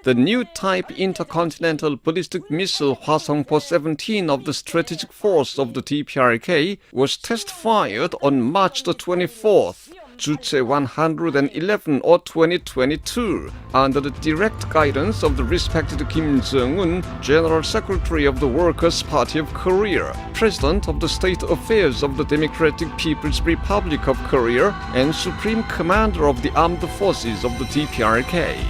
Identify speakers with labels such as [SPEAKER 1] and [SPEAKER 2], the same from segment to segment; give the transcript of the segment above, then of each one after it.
[SPEAKER 1] The new type intercontinental ballistic missile Hwasong 17 of the strategic force of the DPRK was test-fired on March the 24th, Juche 111 or 2022, under the direct guidance of the respected Kim Jong-un, General Secretary of the Workers' Party of Korea, President of the State Affairs of the Democratic People's Republic of Korea, and Supreme Commander of the Armed Forces of the DPRK.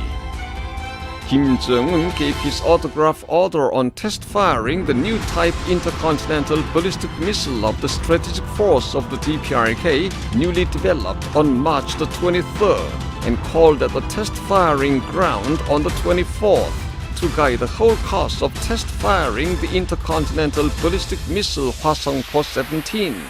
[SPEAKER 1] Kim Jong-un gave his autograph order on test-firing the new type intercontinental ballistic missile of the strategic force of the DPRK, newly developed on March the 23rd, and called at the test-firing ground on the 24th to guide the whole course of test-firing the intercontinental ballistic missile Hwasong 17.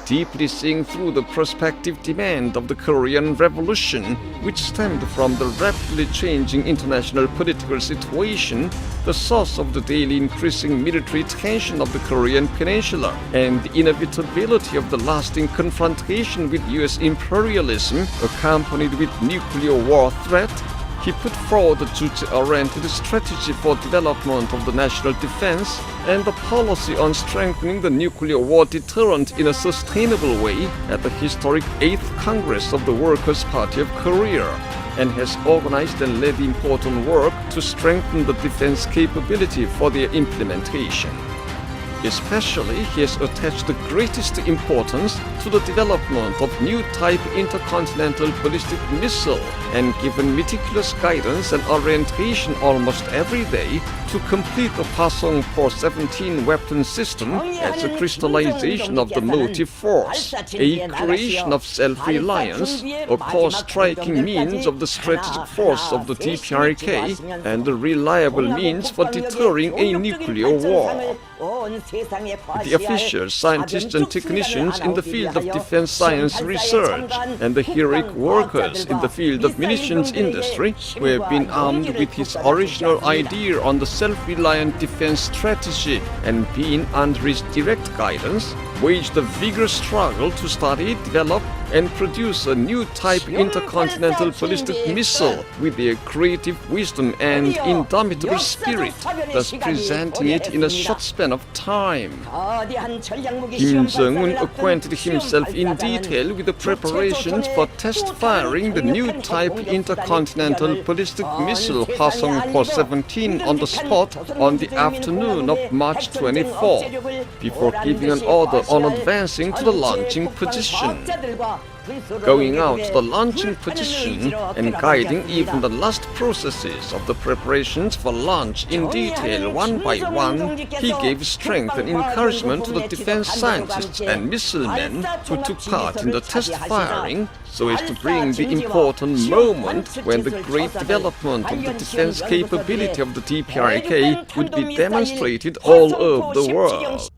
[SPEAKER 1] Deeply seeing through the prospective demand of the Korean Revolution, which stemmed from the rapidly changing international political situation, the source of the daily increasing military tension of the Korean Peninsula, and the inevitability of the lasting confrontation with US imperialism, accompanied with nuclear war threat, he put forward the Juche-oriented strategy for development of the national defense and the policy on strengthening the nuclear war deterrent in a sustainable way at the historic 8th Congress of the Workers' Party of Korea, and has organized and led important work to strengthen the defense capability for their implementation. Especially, he has attached the greatest importance to the development of new type intercontinental ballistic missile and given meticulous guidance and orientation almost every day to complete the Hwasong 17 weapon system as a crystallization of the motive force, a creation of self-reliance, a core striking means of the strategic force of the DPRK, and a reliable means for deterring a nuclear war. The officials, scientists and technicians in the field of defense science research and the heroic workers in the field of munitions industry who have been armed with his original idea on the self-reliant defense strategy and been under his direct guidance, waged a vigorous struggle to study, develop, and produce a new type intercontinental ballistic missile with their creative wisdom and indomitable spirit, thus presenting it in a short span of time. Kim Jong-un acquainted himself in detail with the preparations for test-firing the new type intercontinental ballistic missile Hwasong 17 on the spot on the afternoon of March 24, before giving an order on advancing to the launching position. Going out to the launching position and guiding even the last processes of the preparations for launch in detail one by one, he gave strength and encouragement to the defense scientists and missile men who took part in the test firing, so as to bring the important moment when the great development of the defense capability of the DPRK would be demonstrated all over the world.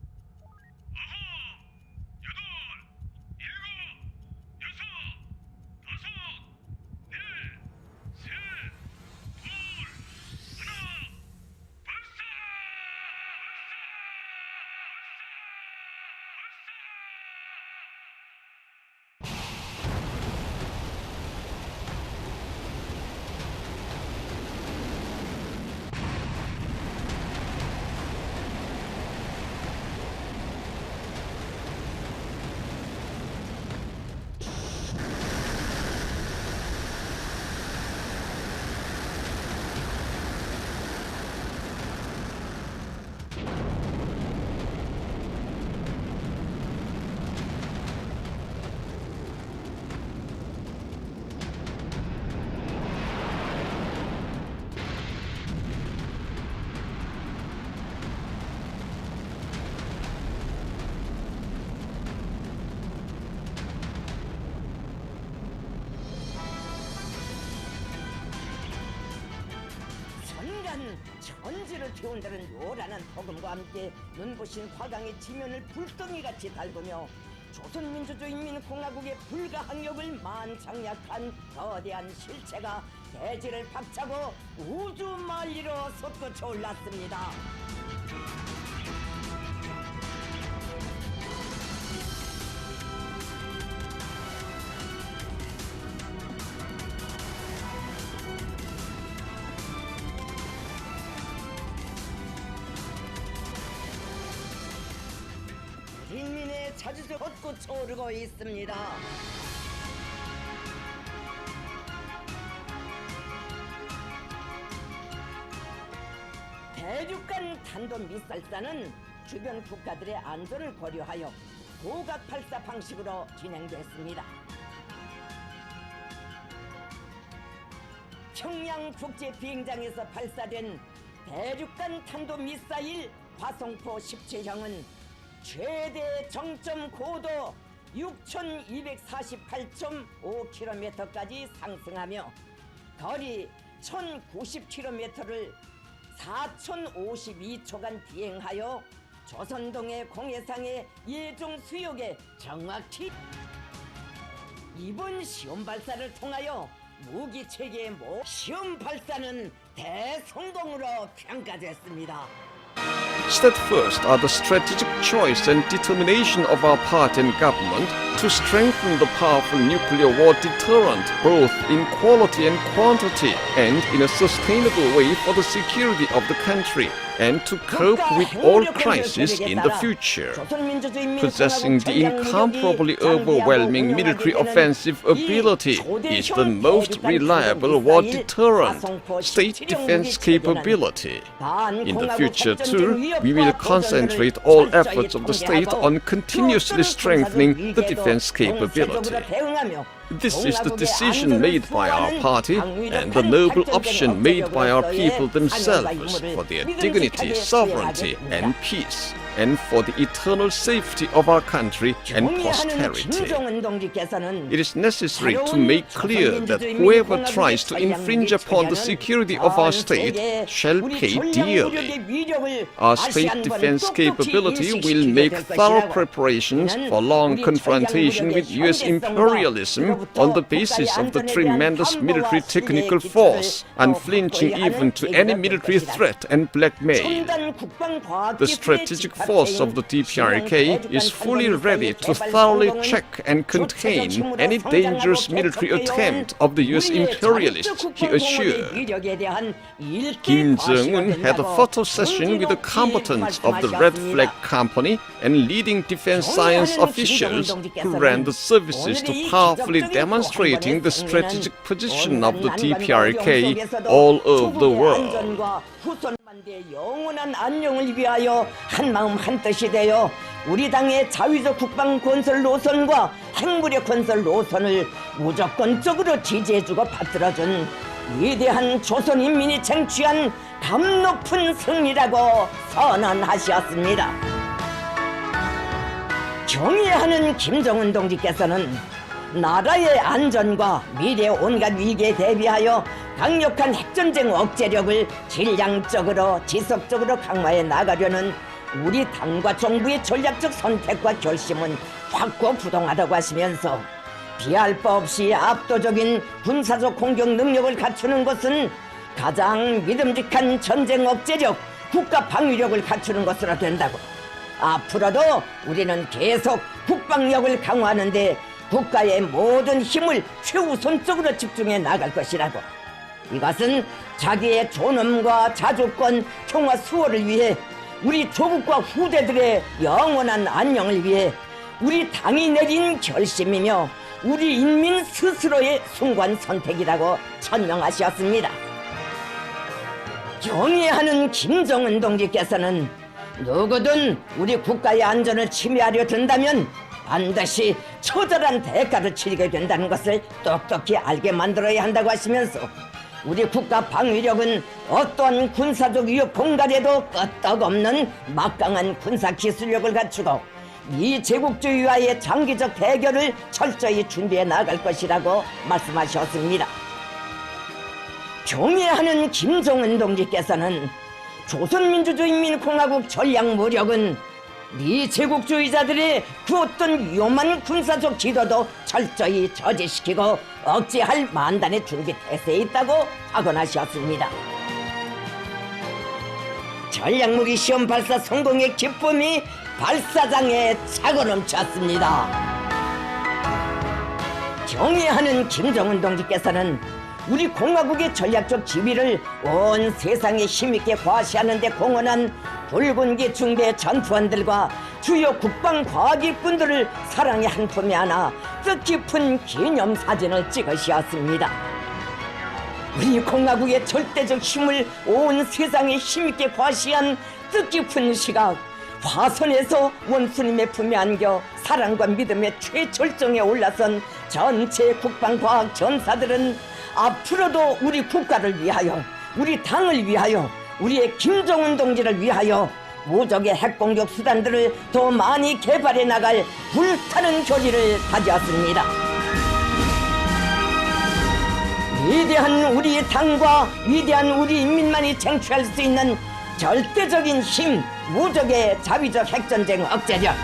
[SPEAKER 1] 천지를 뒤흔드는 요란한 폭음과 함께 눈부신 화강의 지면을 불덩이같이 닳으며 조선민주주의인민공화국의 불가항력을 만장약한 거대한 실체가 대지를 박차고 우주 만리로 솟구쳐 올랐습니다.
[SPEAKER 2] 자주서 솟구쳐 오르고 있습니다. 대륙간 탄도미사일사는 주변 국가들의 안전을 고려하여 고각 발사 방식으로 진행됐습니다. 평양 국제 비행장에서 발사된 대륙간 탄도미사일 화성포 17형은 최대 정점 고도 6,248.5km까지 상승하며 거리 1,090km를 4,052초간 비행하여 조선동해 공해상의 예종 수역에 정확히 이번 시험 발사를 통하여 무기 체계의 시험 발사는 대성공으로 평가됐습니다.
[SPEAKER 1] Steadfast are the strategic choice and determination of our party and government to strengthen the powerful nuclear war deterrent both in quality and quantity and in a sustainable way for the security of the country and to cope with all crises in the future. Possessing the incomparably overwhelming military offensive ability is the most reliable war deterrent, state defense capability. In the future too, we will concentrate all efforts of the state on continuously strengthening the defense capability. This is the decision made by our party and the noble option made by our people themselves for their dignity, sovereignty, and peace, and for the eternal safety of our country and posterity. It is necessary to make clear that whoever tries to infringe upon the security of our state shall pay dearly. Our state defense capability will make thorough preparations for long confrontation with U.S. imperialism on the basis of the tremendous military technical force, unflinching even to any military threat and blackmail. The strategic force of the DPRK is fully ready to thoroughly check and contain any dangerous military attempt of the U.S. imperialists, he assured. Kim Jong-un had a photo session with the combatants of the Red Flag Company and leading defense science officials who ran the services to powerfully demonstrating the strategic position of the DPRK all over the world.
[SPEAKER 2] 영원한 안녕을 위하여 한마음 한뜻이 되어 우리 당의 자위적 국방 건설 노선과 핵무력 건설 노선을 무조건적으로 지지해주고 받들어준 위대한 조선인민이 쟁취한 감 높은 승리라고 선언하셨습니다. 경의하는 김정은 동지께서는 나라의 안전과 미래의 온갖 위기에 대비하여 강력한 핵전쟁 억제력을 질량적으로 지속적으로 강화해 나가려는 우리 당과 정부의 전략적 선택과 결심은 확고부동하다고 하시면서 비할 바 없이 압도적인 군사적 공격 능력을 갖추는 것은 가장 믿음직한 전쟁 억제력, 국가 방위력을 갖추는 것으로 된다고. 앞으로도 우리는 계속 국방력을 강화하는 데 국가의 모든 힘을 최우선적으로 집중해 나갈 것이라고. 이것은 자기의 존엄과 자주권, 평화 수호를 위해 우리 조국과 후대들의 영원한 안녕을 위해 우리 당이 내린 결심이며 우리 인민 스스로의 숭고한 선택이라고 천명하셨습니다. 경의하는 김정은 동지께서는 누구든 우리 국가의 안전을 침해하려 든다면 반드시 처절한 대가를 치르게 된다는 것을 똑똑히 알게 만들어야 한다고 하시면서 우리 국가 방위력은 어떠한 군사적 위협 공갈에도 끄떡없는 막강한 군사 기술력을 갖추고 미 제국주의와의 장기적 대결을 철저히 준비해 나갈 것이라고 말씀하셨습니다. 경의하는 김정은 동지께서는 조선민주주의인민공화국 전략무력은 미 제국주의자들의 그 어떤 위험한 군사적 지도도 철저히 저지시키고 억제할 만단의 준비 태세에 있다고 확언하셨습니다. 전략무기 시험 발사 성공의 기쁨이 발사장에 차고 넘쳤습니다. 경의하는 김정은 동지께서는 우리 공화국의 전략적 지위를 온 세상에 힘있게 과시하는 데 공헌한 붉은기 중대 전투원들과 주요 국방과학일꾼들을 사랑의 한 품에 안아 뜻깊은 기념사진을 찍으셨습니다. 우리 공화국의 절대적 힘을 온 세상에 힘있게 과시한 뜻깊은 시각, 화성에서 원수님의 품에 안겨 사랑과 믿음의 최절정에 올라선 전체 국방과학 전사들은 앞으로도 우리 국가를 위하여, 우리 당을 위하여, 우리의 김정은 동지를 위하여 무적의 핵공격 수단들을 더 많이 개발해 나갈 불타는 결의를 다지었습니다. 위대한 우리 당과 위대한 우리 인민만이 쟁취할 수 있는 절대적인 힘, 무적의 자위적 핵전쟁 억제력,